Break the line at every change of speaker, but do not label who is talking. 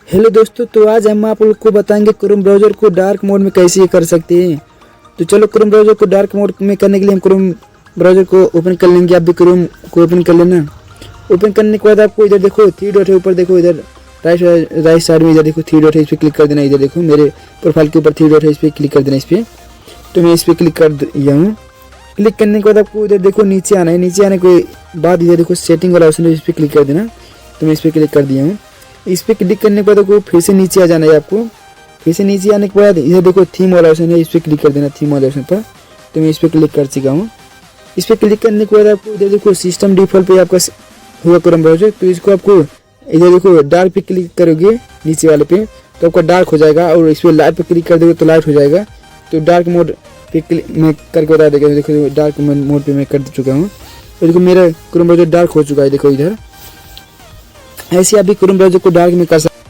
Hello दोस्तों, तो आज हम आप लोग को बताएंगे क्रोम ब्राउज़र को डार्क मोड में कैसे कर सकते हैं। तो चलो क्रोम ब्राउज़र को डार्क मोड में करने के लिए हम क्रोम ब्राउज़र को ओपन कर लेंगे। आप भी क्रोम को ओपन कर लेना। ओपन करने के बाद आपको इधर देखो 3 डॉट है, ऊपर देखो इधर राइट साइड में इधर देखो 3 डॉट है, इस पर क्लिक कर देना। इधर देखो मेरे प्रोफाइल के ऊपर 3 डॉट है, इस पर क्लिक कर देना। इस पर तो मैं इस पर क्लिक कर दिया हूँ। क्लिक करने के बाद आपको इधर देखो नीचे आना है। नीचे आने के बाद इधर देखो सेटिंग वाला ऑप्शन है, इस पर क्लिक कर देना। तो मैं इस पर क्लिक कर दिया हूँ। इस पर क्लिक करने के बाद आपको फिर से नीचे आ जाना है। आपको फिर से नीचे आने के बाद इधर देखो थीम वाला ऑप्शन है, इस पर क्लिक कर देना। थीम वाले ऑप्शन पर तो मैं इस पर क्लिक कर चुका हूँ। इस पर क्लिक करने के बाद आपको इधर देखो सिस्टम डिफ़ॉल्ट पे आपका हुआ क्रोम ब्राउज़र। तो इसको आपको इधर देखो डार्क पे क्लिक करोगे नीचे वाले पे तो आपका डार्क हो जाएगा, और इस पर लाइट पे क्लिक कर दोगे तो लाइट हो जाएगा। तो डार्क मोड पे मैं करके बता देगा। देखो डार्क मोड पे मैं कर चुका हूँ। तो देखो मेरा क्रोम ब्राउज़र डार्क हो चुका है। देखो इधर ऐसे आप भी क्रोम ब्राउज़र को डार्क में कर सकते।